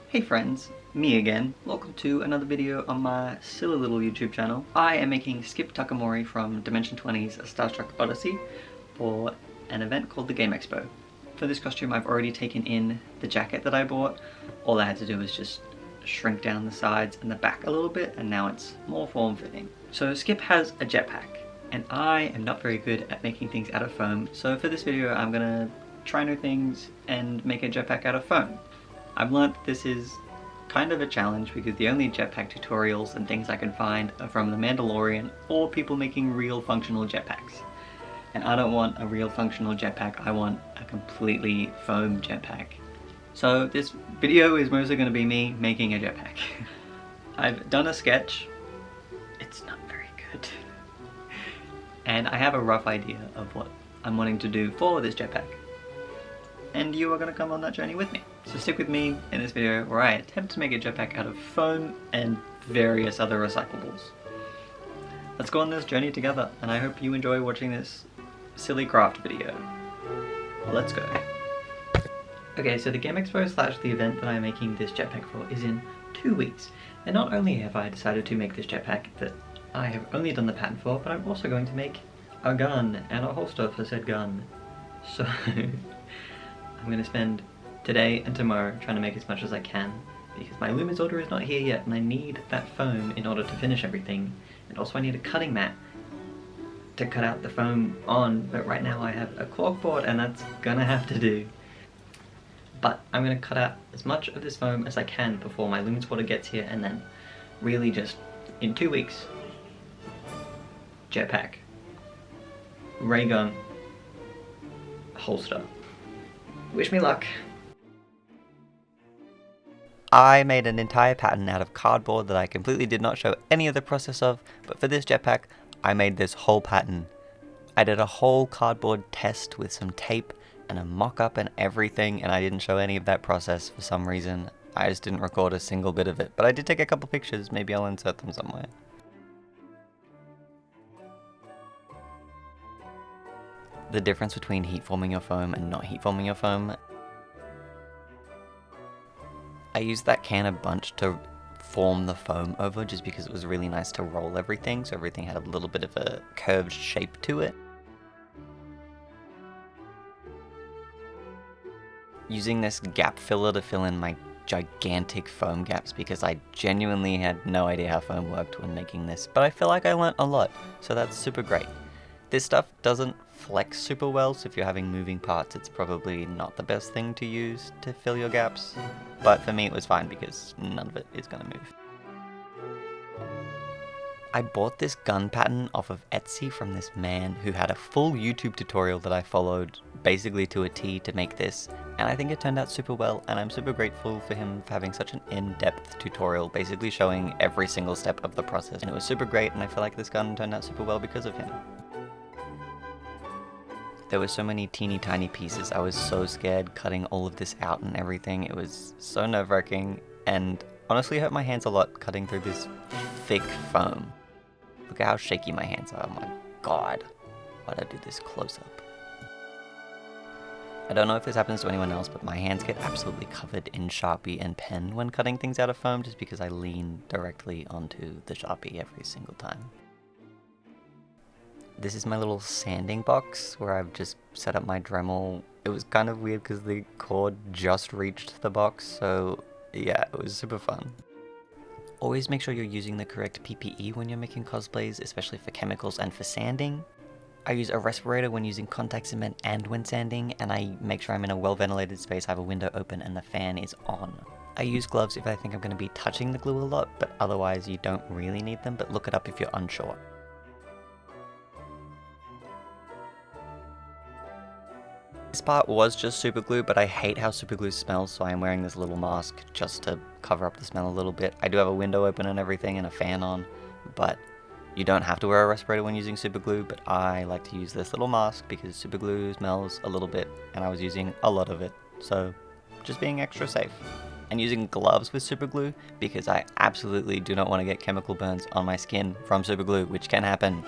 Hey friends, me again. Welcome to another video on my silly little YouTube channel. I am making Skip Takamori from Dimension 20's Starstruck Odyssey for an event called the Game Expo. For this costume I've already taken in the jacket that I bought. All I had to do was just shrink down the sides and the back a little bit, and now it's more form-fitting. So Skip has a jetpack, and I am not very good at making things out of foam, so for this video I'm gonna try new things and make a jetpack out of foam. I've learnt that this is kind of a challenge because the only jetpack tutorials and things I can find are from The Mandalorian or people making real functional jetpacks. And I don't want a real functional jetpack, I want a completely foam jetpack. So this video is mostly going to be me making a jetpack. I've done a sketch. It's not very good. And I have a rough idea of what I'm wanting to do for this jetpack. And you are going to come on that journey with me. So stick with me in this video where I attempt to make a jetpack out of foam and various other recyclables. Let's go on this journey together, and I hope you enjoy watching this silly craft video. Let's go. Okay, so the Game Expo / the event that I'm making this jetpack for is in 2 weeks. And not only have I decided to make this jetpack that I have only done the pattern for, but I'm also going to make a gun and a holster for said gun. So I'm going to spend today and tomorrow trying to make as much as I can, because my Lumens order is not here yet and I need that foam in order to finish everything. And also I need a cutting mat to cut out the foam on, but right now I have a corkboard and that's gonna have to do. But I'm going to cut out as much of this foam as I can before my Lumens order gets here, and then really just in 2 weeks, jetpack, ray gun, holster. Wish me luck. I made an entire pattern out of cardboard that I completely did not show any of the process of, but for this jetpack, I made this whole pattern. I did a whole cardboard test with some tape and a mock-up and everything, and I didn't show any of that process for some reason. I just didn't record a single bit of it, but I did take a couple pictures. Maybe I'll insert them somewhere. The difference between heat forming your foam and not heat forming your foam. I used that can of bunch to form the foam over just because it was really nice to roll everything, so everything had a little bit of a curved shape to it. Using this gap filler to fill in my gigantic foam gaps because I genuinely had no idea how foam worked when making this, but I feel like I learnt a lot, so that's super great. This stuff doesn't flex super well, so if you're having moving parts, it's probably not the best thing to use to fill your gaps, but for me it was fine because none of it is going to move. I bought this gun pattern off of Etsy from this man who had a full YouTube tutorial that I followed basically to a T to make this, and I think it turned out super well, and I'm super grateful for him for having such an in-depth tutorial basically showing every single step of the process, and it was super great, and I feel like this gun turned out super well because of him. There were so many teeny tiny pieces. I was so scared cutting all of this out and everything. It was so nerve-wracking, and honestly hurt my hands a lot cutting through this thick foam. Look at how shaky my hands are. Oh my god. Why'd I do this close up? I don't know if this happens to anyone else, but my hands get absolutely covered in Sharpie and pen when cutting things out of foam just because I lean directly onto the Sharpie every single time. This is my little sanding box where I've just set up my Dremel. It was kind of weird because the cord just reached the box, so yeah, it was super fun. Always make sure you're using the correct PPE when you're making cosplays, especially for chemicals and for sanding. I use a respirator when using contact cement and when sanding, and I make sure I'm in a well-ventilated space, I have a window open and the fan is on. I use gloves if I think I'm going to be touching the glue a lot, but otherwise you don't really need them, but look it up if you're unsure. This part was just super glue, but I hate how super glue smells, so I am wearing this little mask just to cover up the smell a little bit. I do have a window open and everything and a fan on, but you don't have to wear a respirator when using super glue, but I like to use this little mask because super glue smells a little bit, and I was using a lot of it, so just being extra safe. And using gloves with super glue because I absolutely do not want to get chemical burns on my skin from super glue, which can happen.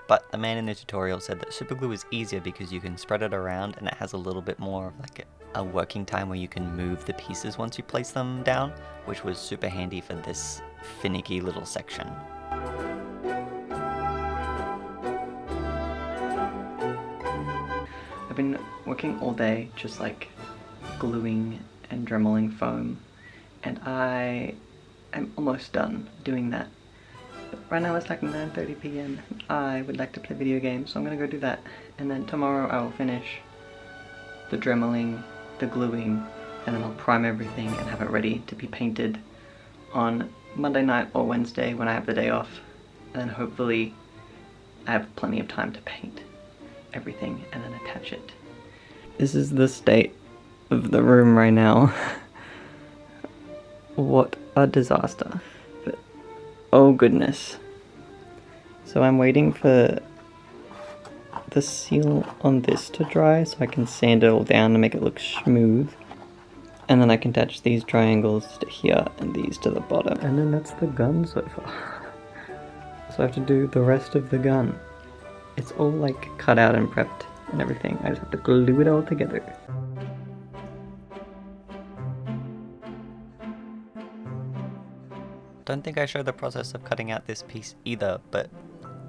But the man in the tutorial said that super glue is easier because you can spread it around and it has a little bit more of like a working time where you can move the pieces once you place them down, which was super handy for this finicky little section. I've been working all day just like gluing and dremeling foam, and I am almost done doing that. But right now it's like 9:30 p.m. I would like to play video games, so I'm gonna go do that. And then tomorrow I will finish the dremeling, the gluing, and then I'll prime everything and have it ready to be painted on Monday night or Wednesday when I have the day off. And then hopefully I have plenty of time to paint everything and then attach it. This is the state of the room right now. What a disaster. But, oh goodness. So I'm waiting for the seal on this to dry so I can sand it all down to make it look smooth. And then I can attach these triangles to here and these to the bottom. And then that's the gun so far. So I have to do the rest of the gun. It's all like cut out and prepped and everything. I just have to glue it all together. Don't think I showed the process of cutting out this piece either, but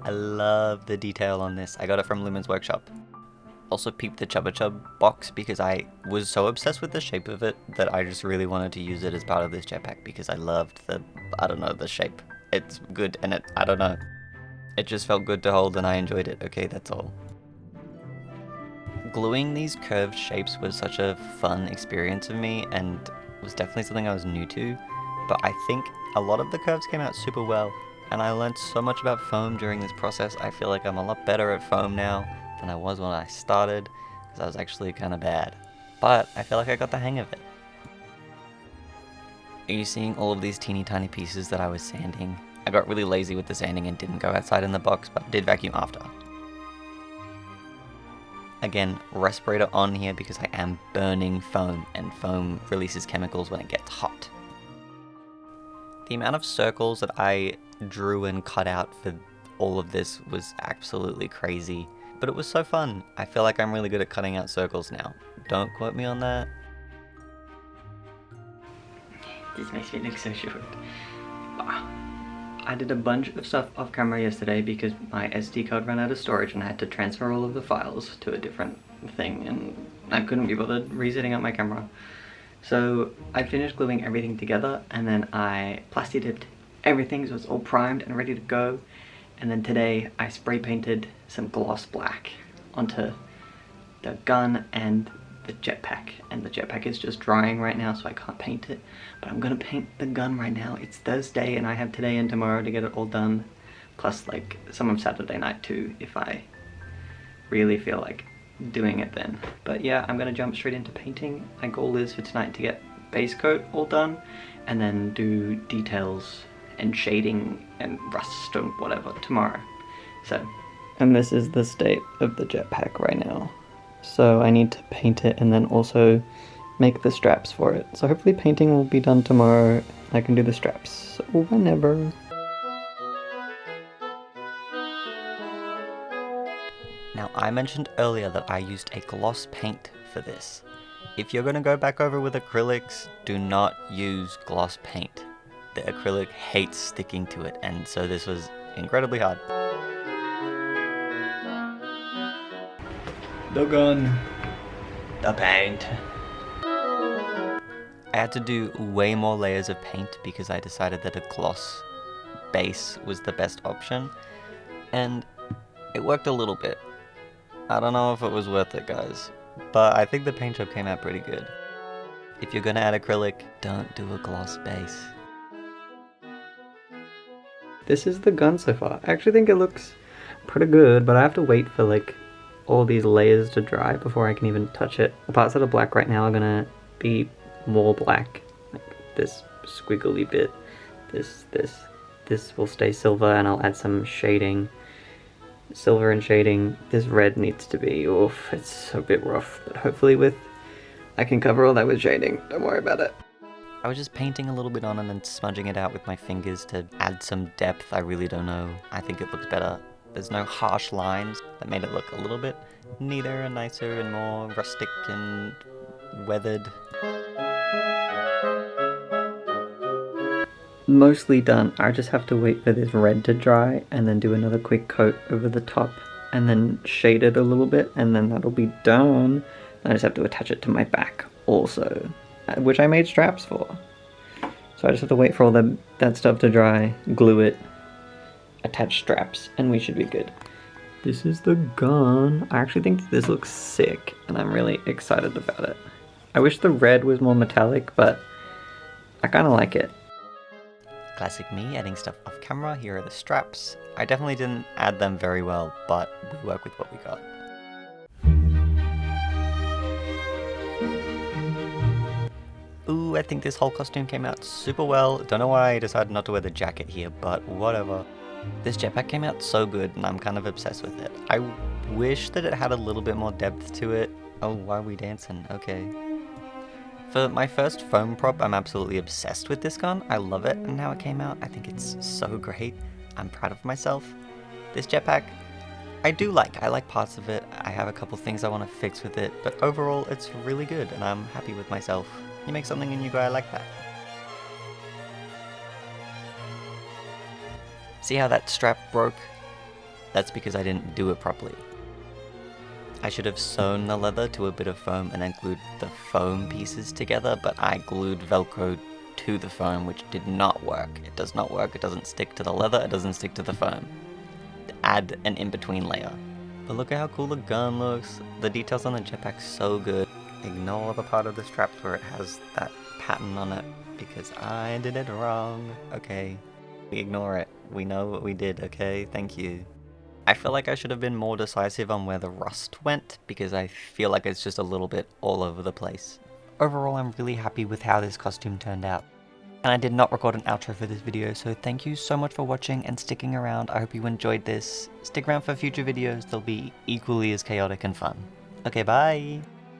I love the detail on this. I got it from Lumen's workshop. Also peeped the Chubba Chub box because I was so obsessed with the shape of it that I just really wanted to use it as part of this jetpack because I loved the shape. It's good and I don't know. It just felt good to hold and I enjoyed it. Okay, that's all. Gluing these curved shapes was such a fun experience for me and was definitely something I was new to, but I think a lot of the curves came out super well and I learned so much about foam during this process. I feel like I'm a lot better at foam now than I was when I started, because I was actually kind of bad. But I feel like I got the hang of it. Are you seeing all of these teeny tiny pieces that I was sanding? I got really lazy with the sanding and didn't go outside in the box, but did vacuum after. Again, respirator on here because I am burning foam, and foam releases chemicals when it gets hot. The amount of circles that I drew and cut out for all of this was absolutely crazy. But it was so fun. I feel like I'm really good at cutting out circles now. Don't quote me on that. This makes me look so short. I did a bunch of stuff off camera yesterday because my SD card ran out of storage and I had to transfer all of the files to a different thing and I couldn't be bothered resetting up my camera. So I finished gluing everything together and then I plasti dipped everything so it's all primed and ready to go. And then today I spray painted some gloss black onto the gun and the jetpack. And the jetpack is just drying right now so I can't paint it. But I'm gonna paint the gun right now. It's Thursday and I have today and tomorrow to get it all done. Plus like some of Saturday night too if I really feel like doing it then. But yeah, I'm gonna jump straight into painting. My goal is for tonight to get base coat all done and then do details and shading and rust or whatever tomorrow. So, and this is the state of the jetpack right now. So I need to paint it and then also make the straps for it. So hopefully painting will be done tomorrow. I can do the straps whenever. Now I mentioned earlier that I used a gloss paint for this. If you're gonna go back over with acrylics, do not use gloss paint. The acrylic hates sticking to it, and so this was incredibly hard. The gun. The paint. I had to do way more layers of paint because I decided that a gloss base was the best option, and it worked a little bit. I don't know if it was worth it, guys, but I think the paint job came out pretty good. If you're gonna add acrylic, don't do a gloss base. This is the gun so far. I actually think it looks pretty good, but I have to wait for like all these layers to dry before I can even touch it. The parts that are black right now are gonna be more black. Like this squiggly bit, this will stay silver and I'll add some shading. Silver and shading. This red needs to be, oof, it's a bit rough, but hopefully I can cover all that with shading. Don't worry about it. I was just painting a little bit on and then smudging it out with my fingers to add some depth. I really don't know. I think it looks better There's no harsh lines. That made it look a little bit neater and nicer and more rustic and weathered. Mostly done. I just have to wait for this red to dry and then do another quick coat over the top and then shade it a little bit, and then that'll be done. I just have to attach it to my back also, which I made straps for. So I just have to wait for all that stuff to dry, glue it, attach straps, and we should be good. This is the gun. I actually think this looks sick, and I'm really excited about it. I wish the red was more metallic, but I kind of like it. Classic me, adding stuff off camera. Here are the straps. I definitely didn't add them very well, but we work with what we got. Ooh, I think this whole costume came out super well. Don't know why I decided not to wear the jacket here, but whatever. This jetpack came out so good, and I'm kind of obsessed with it. I wish that it had a little bit more depth to it. Oh, why are we dancing? Okay. For my first foam prop, I'm absolutely obsessed with this gun. I love it, and how it came out, I think it's so great. I'm proud of myself. This jetpack, I like parts of it. I have a couple things I want to fix with it, but overall, it's really good, and I'm happy with myself. You make something and you go, I like that. See how that strap broke? That's because I didn't do it properly. I should have sewn the leather to a bit of foam and then glued the foam pieces together, but I glued Velcro to the foam, which did not work. It does not work, it doesn't stick to the leather, it doesn't stick to the foam. Add an in-between layer. But look at how cool the gun looks. The details on the jetpack's so good. Ignore the part of the straps where it has that pattern on it, because I did it wrong. Okay, we ignore it. We know what we did, okay? Thank you. I feel like I should have been more decisive on where the rust went, because I feel like it's just a little bit all over the place. Overall, I'm really happy with how this costume turned out. And I did not record an outro for this video, so thank you so much for watching and sticking around. I hope you enjoyed this. Stick around for future videos, they'll be equally as chaotic and fun. Okay, bye!